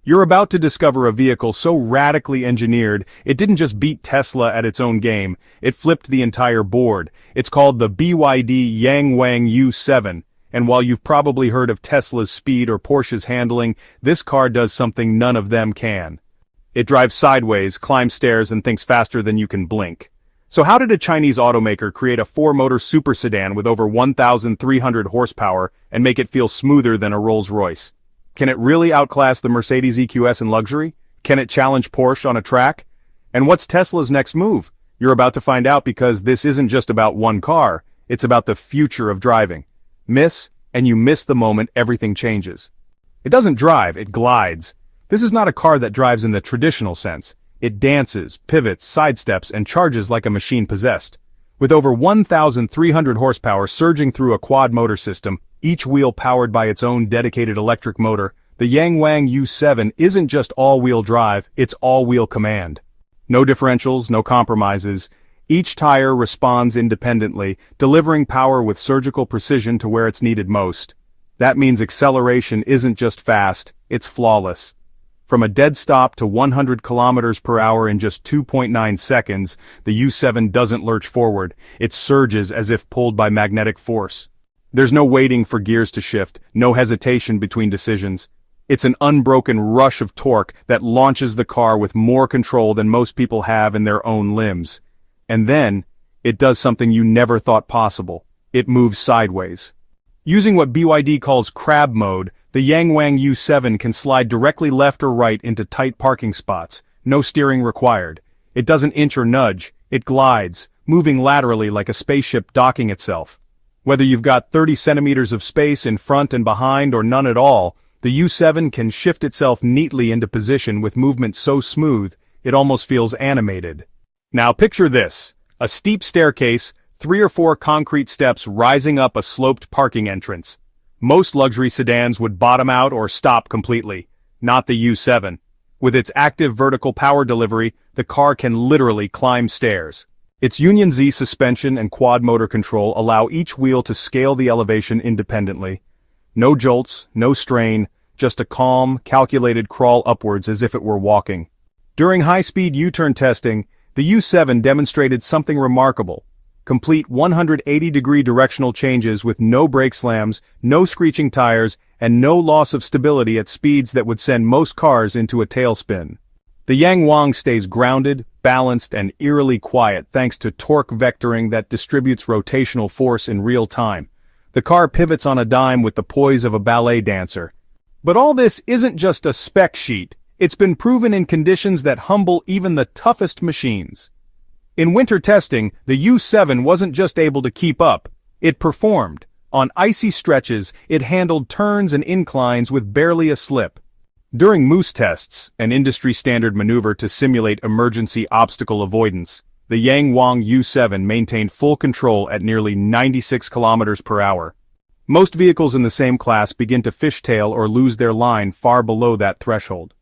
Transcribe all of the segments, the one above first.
You're about to discover a vehicle so radically engineered, it didn't just beat Tesla at its own game, it flipped the entire board. It's called the BYD Yangwang U Seven, and while you've probably heard of Tesla's speed or Porsche's handling, this car does something none of them can. It drives sideways, climbs stairs, and thinks faster than you can blink. So how did a Chinese automaker create a four-motor super sedan with over 1,300 horsepower and make it feel smoother than a Rolls-Royce? Can it really outclass the Mercedes EQS in luxury? Can it challenge Porsche on a track? And what's Tesla's next move? You're about to find out, because this isn't just about one car, it's about the future of driving. Miss, and you miss the moment everything changes. It doesn't drive, it glides. This is not a car that drives in the traditional sense. It dances, pivots, sidesteps, and charges like a machine possessed. With over 1,300 horsepower surging through a quad-motor system, each wheel powered by its own dedicated electric motor, the Yangwang U Seven isn't just all-wheel drive, it's all-wheel command. No differentials, no compromises. Each tire responds independently, delivering power with surgical precision to where it's needed most. That means acceleration isn't just fast, it's flawless. From a dead stop to 100 kilometers per hour in just 2.9 seconds, the U Seven doesn't lurch forward, it surges as if pulled by magnetic force. There's no waiting for gears to shift, no hesitation between decisions. It's an unbroken rush of torque that launches the car with more control than most people have in their own limbs. And then, it does something you never thought possible. It moves sideways. Using what BYD calls crab mode, the Yangwang U Seven can slide directly left or right into tight parking spots, no steering required. It doesn't inch or nudge, it glides, moving laterally like a spaceship docking itself. Whether you've got 30 centimeters of space in front and behind or none at all, the U Seven can shift itself neatly into position with movement so smooth, it almost feels animated. Now picture this: a steep staircase, 3 or 4 concrete steps rising up a sloped parking entrance. Most luxury sedans would bottom out or stop completely. Not the U Seven. With its active vertical power delivery, the car can literally climb stairs. Its Union Z suspension and quad motor control allow each wheel to scale the elevation independently. No jolts, no strain, just a calm, calculated crawl upwards as if it were walking. During high-speed U-turn testing, the U Seven demonstrated something remarkable. Complete 180-degree directional changes with no brake slams, no screeching tires, and no loss of stability at speeds that would send most cars into a tailspin. The Yangwang stays grounded, balanced, and eerily quiet thanks to torque vectoring that distributes rotational force in real time. The car pivots on a dime with the poise of a ballet dancer. But all this isn't just a spec sheet. It's been proven in conditions that humble even the toughest machines. In winter testing, the U Seven wasn't just able to keep up, it performed. On icy stretches, it handled turns and inclines with barely a slip. During moose tests, an industry-standard maneuver to simulate emergency obstacle avoidance, the Yangwang U Seven maintained full control at nearly 96 kilometers per hour. Most vehicles in the same class begin to fishtail or lose their line far below that threshold.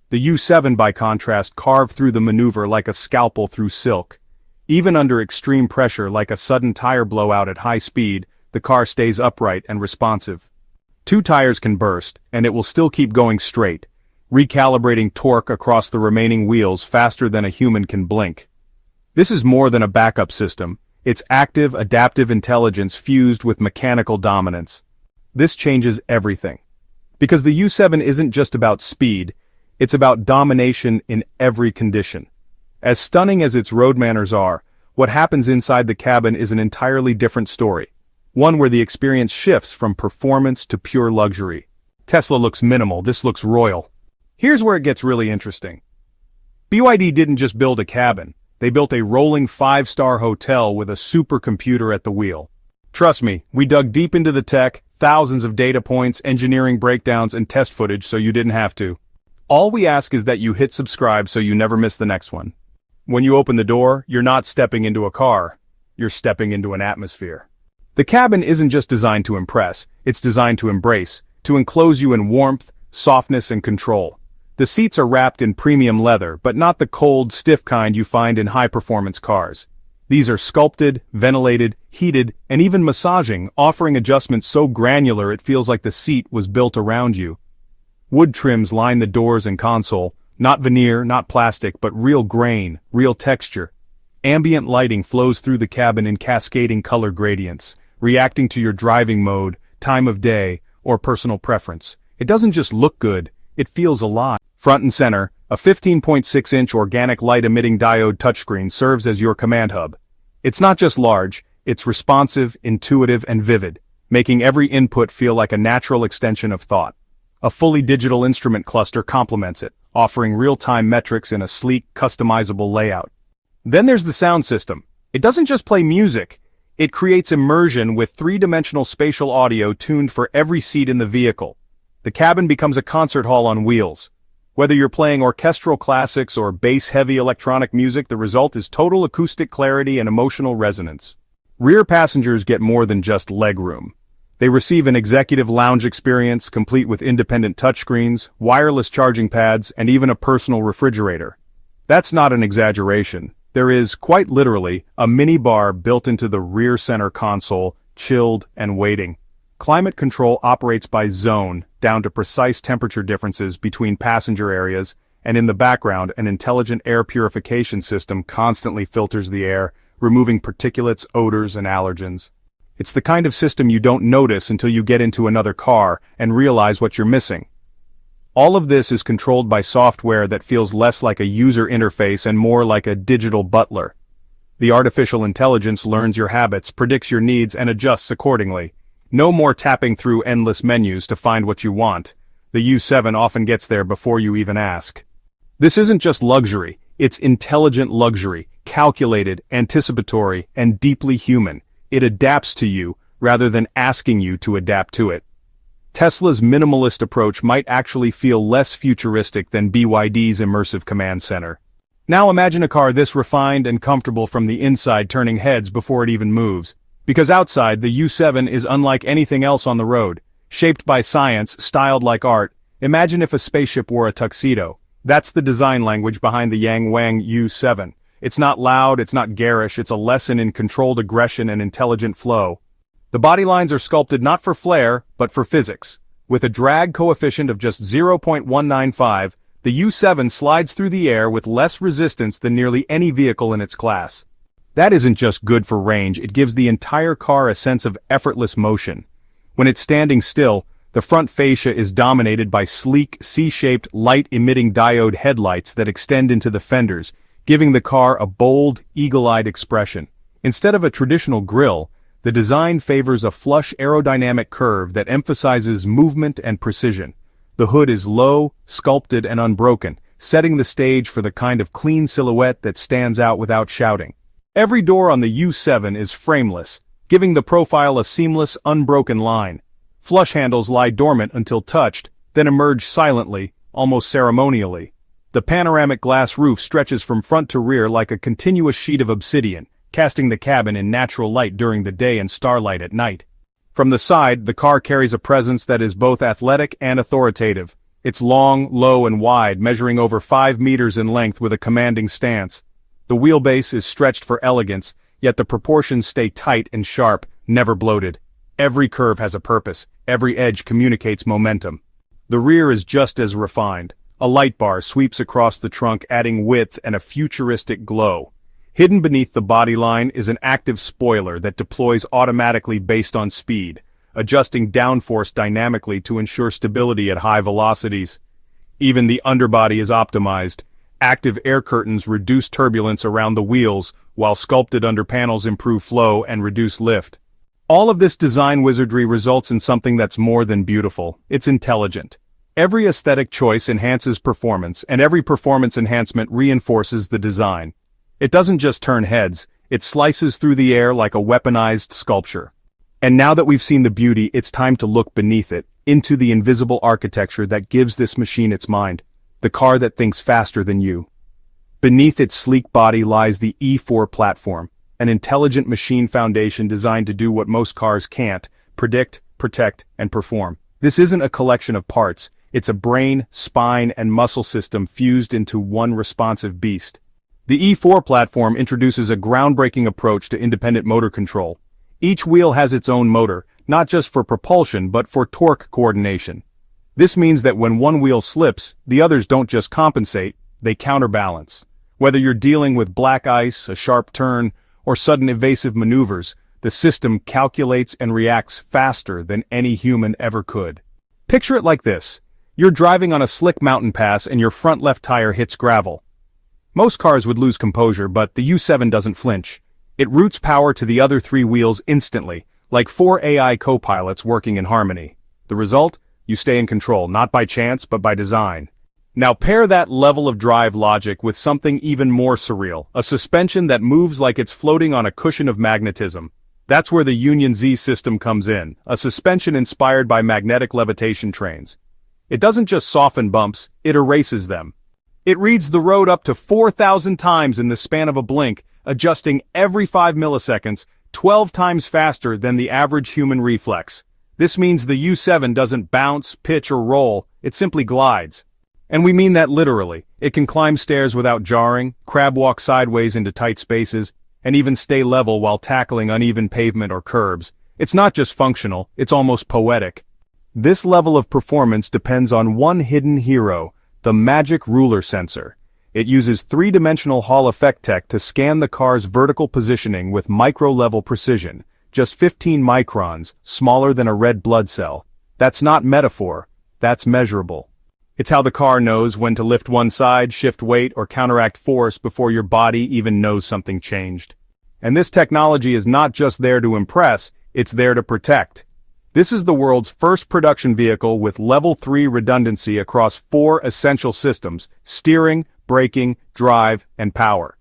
The U Seven, by contrast, carved through the maneuver like a scalpel through silk. Even under extreme pressure, like a sudden tire blowout at high speed, the car stays upright and responsive. 2 tires can burst, and it will still keep going straight, recalibrating torque across the remaining wheels faster than a human can blink. This is more than a backup system, it's active, adaptive intelligence fused with mechanical dominance. This changes everything. Because the U Seven isn't just about speed, it's about domination in every condition. As stunning as its road manners are, what happens inside the cabin is an entirely different story. One where the experience shifts from performance to pure luxury. Tesla looks minimal, this looks royal. Here's where it gets really interesting. BYD didn't just build a cabin, they built a rolling 5-star hotel with a supercomputer at the wheel. Trust me, we dug deep into the tech, thousands of data points, engineering breakdowns, and test footage so you didn't have to. All we ask is that you hit subscribe so you never miss the next one. When you open the door, you're not stepping into a car, you're stepping into an atmosphere. The cabin isn't just designed to impress, it's designed to embrace, to enclose you in warmth, softness, and control. The seats are wrapped in premium leather, but not the cold, stiff kind you find in high-performance cars. These are sculpted, ventilated, heated, and even massaging, offering adjustments so granular it feels like the seat was built around you. Wood trims line the doors and console, not veneer, not plastic, but real grain, real texture. Ambient lighting flows through the cabin in cascading color gradients, reacting to your driving mode, time of day, or personal preference. It doesn't just look good, it feels alive. Front and center, a 15.6-inch organic light-emitting diode touchscreen serves as your command hub. It's not just large, it's responsive, intuitive, and vivid, making every input feel like a natural extension of thought. A fully digital instrument cluster complements it, offering real-time metrics in a sleek, customizable layout. Then there's the sound system. It doesn't just play music, it creates immersion with three-dimensional spatial audio tuned for every seat in the vehicle. The cabin becomes a concert hall on wheels. Whether you're playing orchestral classics or bass-heavy electronic music, the result is total acoustic clarity and emotional resonance. Rear passengers get more than just legroom. They receive an executive lounge experience complete with independent touchscreens, wireless charging pads, and even a personal refrigerator. That's not an exaggeration. There is, quite literally, a mini-bar built into the rear center console, chilled and waiting. Climate control operates by zone, down to precise temperature differences between passenger areas, and in the background an intelligent air purification system constantly filters the air, removing particulates, odors, and allergens. It's the kind of system you don't notice until you get into another car and realize what you're missing. All of this is controlled by software that feels less like a user interface and more like a digital butler. The artificial intelligence learns your habits, predicts your needs, and adjusts accordingly. No more tapping through endless menus to find what you want. The U7 often gets there before you even ask. This isn't just luxury, it's intelligent luxury, calculated, anticipatory, and deeply human. It adapts to you, rather than asking you to adapt to it. Tesla's minimalist approach might actually feel less futuristic than BYD's immersive command center. Now imagine a car this refined and comfortable from the inside turning heads before it even moves. Because outside, the U7 is unlike anything else on the road. Shaped by science, styled like art, imagine if a spaceship wore a tuxedo. That's the design language behind the Yangwang U Seven. It's not loud, it's not garish, it's a lesson in controlled aggression and intelligent flow. The body lines are sculpted not for flair, but for physics. With a drag coefficient of just 0.195, the U7 slides through the air with less resistance than nearly any vehicle in its class. That isn't just good for range, it gives the entire car a sense of effortless motion. When it's standing still, the front fascia is dominated by sleek, C-shaped, light-emitting diode headlights that extend into the fenders, giving the car a bold, eagle-eyed expression. Instead of a traditional grille, the design favors a flush aerodynamic curve that emphasizes movement and precision. The hood is low, sculpted, and unbroken, setting the stage for the kind of clean silhouette that stands out without shouting. Every door on the U7 is frameless, giving the profile a seamless, unbroken line. Flush handles lie dormant until touched, then emerge silently, almost ceremonially. The panoramic glass roof stretches from front to rear like a continuous sheet of obsidian, casting the cabin in natural light during the day and starlight at night. From the side, the car carries a presence that is both athletic and authoritative. It's long, low, and wide, measuring over 5 meters in length with a commanding stance. The wheelbase is stretched for elegance, yet the proportions stay tight and sharp, never bloated. Every curve has a purpose, every edge communicates momentum. The rear is just as refined. A light bar sweeps across the trunk, adding width and a futuristic glow. Hidden beneath the bodyline is an active spoiler that deploys automatically based on speed, adjusting downforce dynamically to ensure stability at high velocities. Even the underbody is optimized. Active air curtains reduce turbulence around the wheels, while sculpted under panels improve flow and reduce lift. All of this design wizardry results in something that's more than beautiful. It's intelligent. Every aesthetic choice enhances performance, and every performance enhancement reinforces the design. It doesn't just turn heads, it slices through the air like a weaponized sculpture. And now that we've seen the beauty, it's time to look beneath it, into the invisible architecture that gives this machine its mind. The car that thinks faster than you. Beneath its sleek body lies the E4 platform, an intelligent machine foundation designed to do what most cars can't: predict, protect, and perform. This isn't a collection of parts, it's a brain, spine, and muscle system fused into one responsive beast. The E4 platform introduces a groundbreaking approach to independent motor control. Each wheel has its own motor, not just for propulsion but for torque coordination. This means that when one wheel slips, the others don't just compensate, they counterbalance. Whether you're dealing with black ice, a sharp turn, or sudden evasive maneuvers, the system calculates and reacts faster than any human ever could. Picture it like this. You're driving on a slick mountain pass and your front left tire hits gravel. Most cars would lose composure, but the U7 doesn't flinch. It routes power to the other three wheels instantly, like 4 AI co-pilots working in harmony. The result? You stay in control, not by chance, but by design. Now pair that level of drive logic with something even more surreal, a suspension that moves like it's floating on a cushion of magnetism. That's where the Union Z system comes in, a suspension inspired by magnetic levitation trains. It doesn't just soften bumps, it erases them. It reads the road up to 4,000 times in the span of a blink, adjusting every 5 milliseconds, 12 times faster than the average human reflex. This means the U7 doesn't bounce, pitch, or roll, it simply glides. And we mean that literally. It can climb stairs without jarring, crab walk sideways into tight spaces, and even stay level while tackling uneven pavement or curbs. It's not just functional, it's almost poetic. This level of performance depends on one hidden hero, the magic ruler sensor. It uses three-dimensional Hall effect tech to scan the car's vertical positioning with micro-level precision, just 15 microns, smaller than a red blood cell. That's not metaphor, that's measurable. It's how the car knows when to lift one side, shift weight, or counteract force before your body even knows something changed. And this technology is not just there to impress, it's there to protect. This is the world's first production vehicle with Level 3 redundancy across 4 essential systems: steering, braking, drive, and power.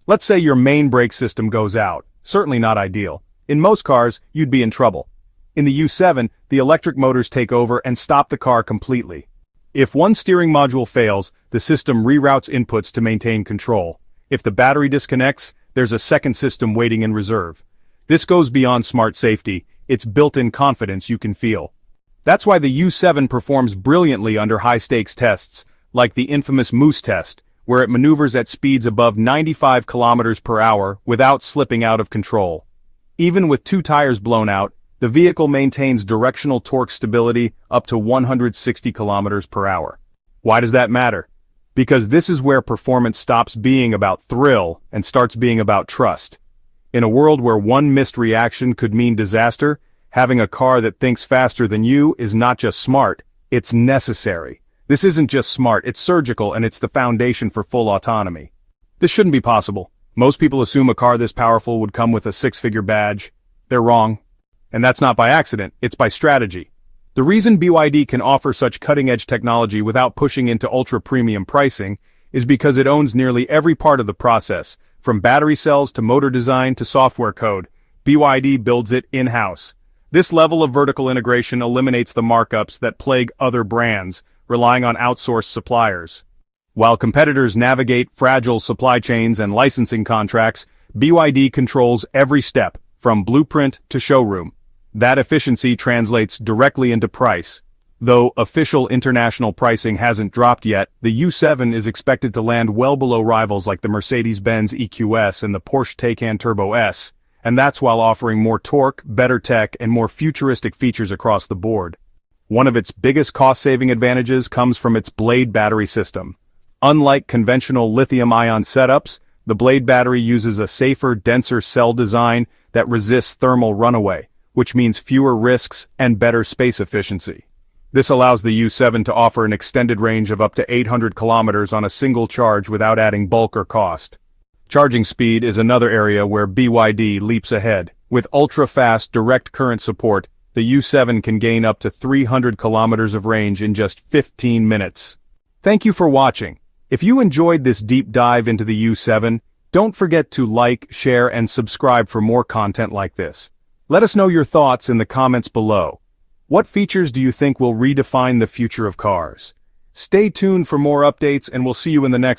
Let's say your main brake system goes out. Certainly not ideal. In most cars, you'd be in trouble. In the U7, the electric motors take over and stop the car completely. If one steering module fails, the system reroutes inputs to maintain control. If the battery disconnects, there's a second system waiting in reserve. This goes beyond smart safety, it's built-in confidence you can feel. That's why the U7 performs brilliantly under high-stakes tests, like the infamous Moose test, where it maneuvers at speeds above 95 kilometers per hour without slipping out of control. Even with 2 tires blown out, the vehicle maintains directional torque stability up to 160 kilometers per hour. Why does that matter? Because this is where performance stops being about thrill and starts being about trust. In a world where one missed reaction could mean disaster, having a car that thinks faster than you is not just smart, it's necessary. This isn't just smart, it's surgical, and it's the foundation for full autonomy. This shouldn't be possible. Most people assume a car this powerful would come with a 6-figure badge. They're wrong. And that's not by accident, it's by strategy. The reason BYD can offer such cutting-edge technology without pushing into ultra-premium pricing is because it owns nearly every part of the process, from battery cells to motor design to software code. BYD builds it in-house. This level of vertical integration eliminates the markups that plague other brands, relying on outsourced suppliers. While competitors navigate fragile supply chains and licensing contracts, BYD controls every step, from blueprint to showroom. That efficiency translates directly into price. Though official international pricing hasn't dropped yet, the U7 is expected to land well below rivals like the Mercedes EQS and the Porsche Taycan Turbo S, and that's while offering more torque, better tech, and more futuristic features across the board. One of its biggest cost-saving advantages comes from its Blade battery system. Unlike conventional lithium-ion setups, the Blade battery uses a safer, denser cell design that resists thermal runaway, which means fewer risks and better space efficiency. This allows the U7 to offer an extended range of up to 800 kilometers on a single charge without adding bulk or cost. Charging speed is another area where BYD leaps ahead. With ultra-fast direct current support, the U7 can gain up to 300 kilometers of range in just 15 minutes. Thank you for watching. If you enjoyed this deep dive into the U7, don't forget to like, share, and subscribe for more content like this. Let us know your thoughts in the comments below. What features do you think will redefine the future of cars? Stay tuned for more updates, and we'll see you in the next one.